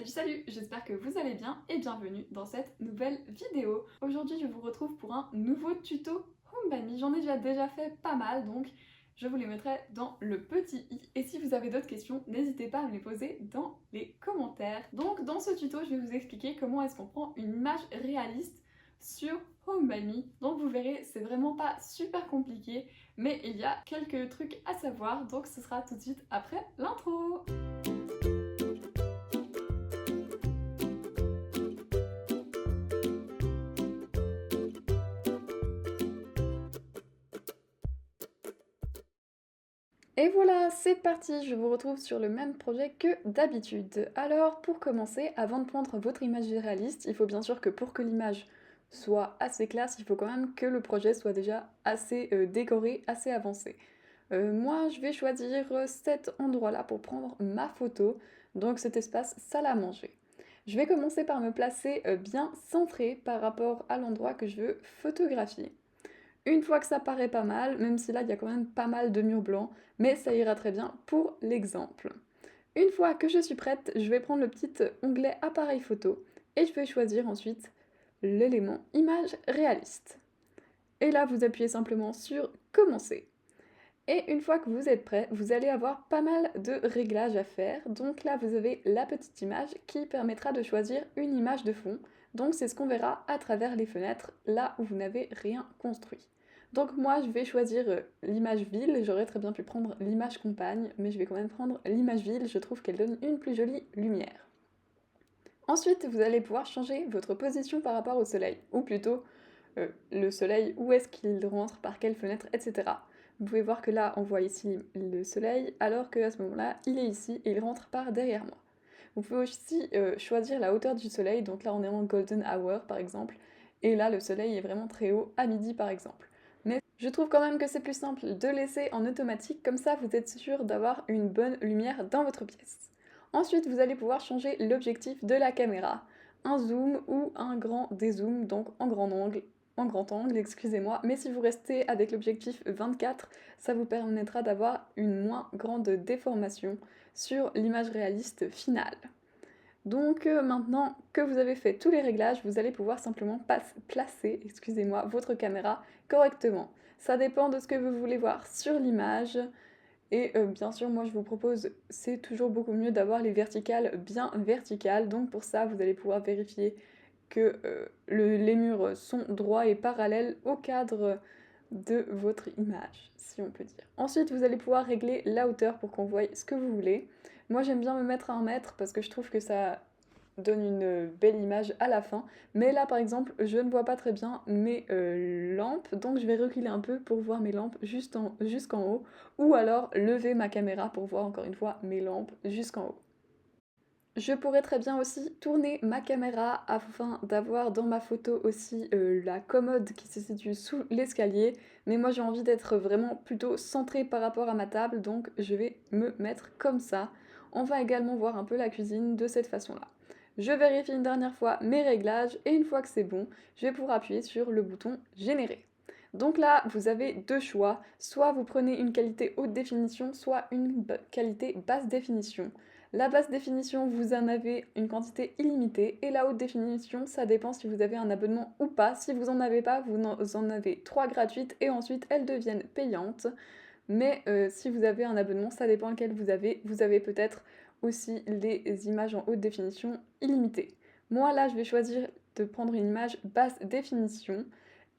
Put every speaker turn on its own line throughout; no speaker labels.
Salut, j'espère que vous allez bien et bienvenue dans cette nouvelle vidéo. Aujourd'hui je vous retrouve pour un nouveau tuto HomeBami. J'en ai déjà fait pas mal, donc je vous les mettrai dans le petit i. Et si vous avez d'autres questions, n'hésitez pas à me les poser dans les commentaires. Donc dans ce tuto, je vais vous expliquer comment est-ce qu'on prend une image réaliste sur HomeBami. Donc vous verrez, c'est vraiment pas super compliqué, mais il y a quelques trucs à savoir, donc ce sera tout de suite après l'intro. Et voilà, c'est parti, je vous retrouve sur le même projet que d'habitude. Alors, pour commencer, avant de prendre votre image réaliste, il faut bien sûr que pour que l'image soit assez classe, il faut quand même que le projet soit déjà assez décoré, assez avancé. Moi, je vais choisir cet endroit-là pour prendre ma photo, donc cet espace salle à manger. Je vais commencer par me placer bien centré par rapport à l'endroit que je veux photographier. Une fois que ça paraît pas mal, même si là il y a quand même pas mal de murs blancs, mais ça ira très bien pour l'exemple. Une fois que je suis prête, je vais prendre le petit onglet appareil photo et je vais choisir ensuite l'élément image réaliste. Et là vous appuyez simplement sur commencer. Et une fois que vous êtes prêt, vous allez avoir pas mal de réglages à faire. Donc là vous avez la petite image qui permettra de choisir une image de fond. Donc c'est ce qu'on verra à travers les fenêtres, là où vous n'avez rien construit. Donc moi je vais choisir l'image ville, j'aurais très bien pu prendre l'image compagne, mais je vais quand même prendre l'image ville, je trouve qu'elle donne une plus jolie lumière. Ensuite vous allez pouvoir changer votre position par rapport au soleil, ou plutôt le soleil, où est-ce qu'il rentre, par quelle fenêtre, etc. Vous pouvez voir que là on voit ici le soleil, alors qu'à ce moment-là il est ici et il rentre par derrière moi. Vous pouvez aussi choisir la hauteur du soleil, donc là on est en golden hour par exemple, et là le soleil est vraiment très haut, à midi par exemple. Mais je trouve quand même que c'est plus simple de laisser en automatique, comme ça vous êtes sûr d'avoir une bonne lumière dans votre pièce. Ensuite vous allez pouvoir changer l'objectif de la caméra, un zoom ou un grand dézoom, donc en grand angle, excusez-moi, mais si vous restez avec l'objectif 24, ça vous permettra d'avoir une moins grande déformation sur l'image réaliste finale. Donc maintenant que vous avez fait tous les réglages, vous allez pouvoir simplement placer, votre caméra correctement. Ça dépend de ce que vous voulez voir sur l'image. Et bien sûr, moi je vous propose, c'est toujours beaucoup mieux d'avoir les verticales bien verticales. Donc pour ça, vous allez pouvoir vérifier que les murs sont droits et parallèles au cadre de votre image, si on peut dire. Ensuite, vous allez pouvoir régler la hauteur pour qu'on voie ce que vous voulez. Moi, j'aime bien me mettre à 1 mètre parce que je trouve que ça donne une belle image à la fin. Mais là, par exemple, je ne vois pas très bien mes lampes, donc je vais reculer un peu pour voir mes lampes jusqu'en haut, ou alors lever ma caméra pour voir encore une fois mes lampes jusqu'en haut. Je pourrais très bien aussi tourner ma caméra afin d'avoir dans ma photo aussi la commode qui se situe sous l'escalier, mais moi j'ai envie d'être vraiment plutôt centrée par rapport à ma table, donc je vais me mettre comme ça. On va également voir un peu la cuisine de cette façon-là. Je vérifie une dernière fois mes réglages et une fois que c'est bon, je vais pouvoir appuyer sur le bouton générer. Donc là, vous avez deux choix, soit vous prenez une qualité haute définition, soit une qualité basse définition. La basse définition, vous en avez une quantité illimitée, et la haute définition, ça dépend si vous avez un abonnement ou pas. Si vous en avez pas, vous en avez 3 gratuites, et ensuite elles deviennent payantes. Mais si vous avez un abonnement, ça dépend lequel vous avez. Vous avez peut-être aussi les images en haute définition illimitées. Moi là, je vais choisir de prendre une image basse définition,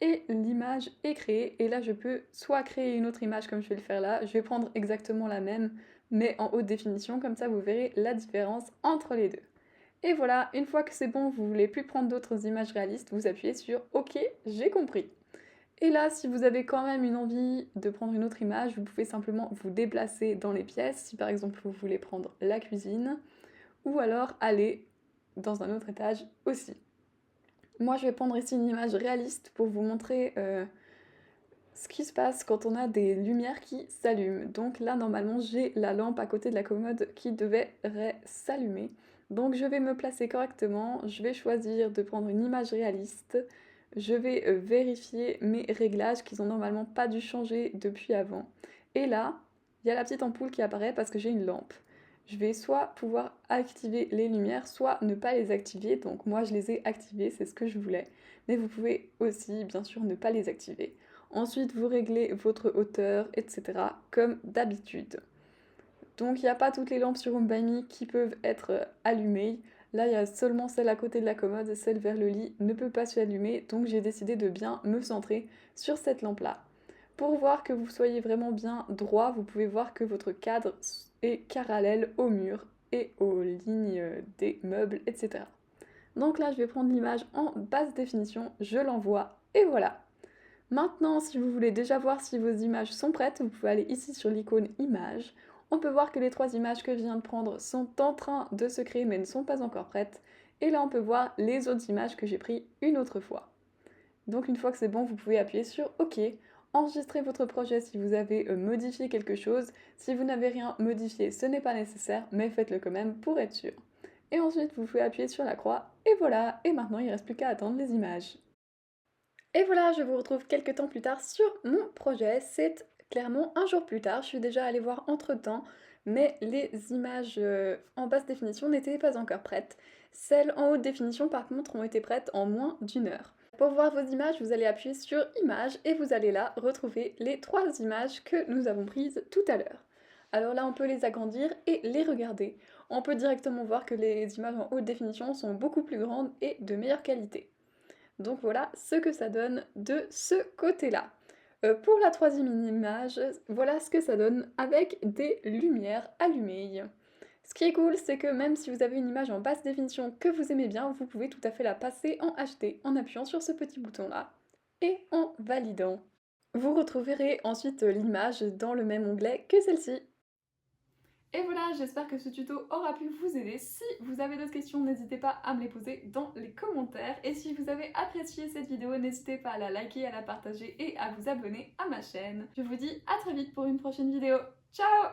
et l'image est créée, et là je peux soit créer une autre image comme je vais le faire là, je vais prendre exactement la même, mais en haute définition, comme ça vous verrez la différence entre les deux. Et voilà, une fois que c'est bon, vous voulez plus prendre d'autres images réalistes, vous appuyez sur OK, j'ai compris. Et là, si vous avez quand même une envie de prendre une autre image, vous pouvez simplement vous déplacer dans les pièces, si par exemple vous voulez prendre la cuisine, ou alors aller dans un autre étage aussi. Moi, je vais prendre ici une image réaliste pour vous montrer ce qui se passe quand on a des lumières qui s'allument. Donc là, normalement, j'ai la lampe à côté de la commode qui devrait s'allumer. Donc je vais me placer correctement, je vais choisir de prendre une image réaliste, je vais vérifier mes réglages qui n'ont normalement pas dû changer depuis avant. Et là, il y a la petite ampoule qui apparaît parce que j'ai une lampe. je vais soit pouvoir activer les lumières, soit ne pas les activer. Donc moi je les ai activées, c'est ce que je voulais. Mais vous pouvez aussi bien sûr ne pas les activer. Ensuite vous réglez votre hauteur, etc. comme d'habitude. Donc il n'y a pas toutes les lampes sur Home by Me qui peuvent être allumées. Là il y a seulement celle à côté de la commode, celle vers le lit ne peut pas s'allumer. Donc j'ai décidé de bien me centrer sur cette lampe là. Pour voir que vous soyez vraiment bien droit, vous pouvez voir que votre cadre est parallèle au mur et aux lignes des meubles, etc. Donc là, je vais prendre l'image en basse définition, je l'envoie et voilà. Maintenant, si vous voulez déjà voir si vos images sont prêtes, vous pouvez aller ici sur l'icône images. On peut voir que les 3 images que je viens de prendre sont en train de se créer mais ne sont pas encore prêtes. Et là, on peut voir les autres images que j'ai prises une autre fois. Donc une fois que c'est bon, vous pouvez appuyer sur OK, enregistrer votre projet si vous avez modifié quelque chose. Si vous n'avez rien modifié, ce n'est pas nécessaire, mais faites-le quand même pour être sûr. Et ensuite, vous pouvez appuyer sur la croix, et voilà, et maintenant il ne reste plus qu'à attendre les images. Et voilà, je vous retrouve quelques temps plus tard sur mon projet. C'est clairement un jour plus tard, je suis déjà allée voir entre-temps, mais les images en basse définition n'étaient pas encore prêtes. Celles en haute définition par contre ont été prêtes en moins d'une heure. Pour voir vos images, vous allez appuyer sur Images et vous allez là retrouver les 3 images que nous avons prises tout à l'heure. Alors là, on peut les agrandir et les regarder. On peut directement voir que les images en haute définition sont beaucoup plus grandes et de meilleure qualité. Donc voilà ce que ça donne de ce côté-là. Pour la 3e image, voilà ce que ça donne avec des lumières allumées. Ce qui est cool, c'est que même si vous avez une image en basse définition que vous aimez bien, vous pouvez tout à fait la passer en HD en appuyant sur ce petit bouton-là et en validant. Vous retrouverez ensuite l'image dans le même onglet que celle-ci. Et voilà, j'espère que ce tuto aura pu vous aider. Si vous avez d'autres questions, n'hésitez pas à me les poser dans les commentaires. Et si vous avez apprécié cette vidéo, n'hésitez pas à la liker, à la partager et à vous abonner à ma chaîne. Je vous dis à très vite pour une prochaine vidéo. Ciao!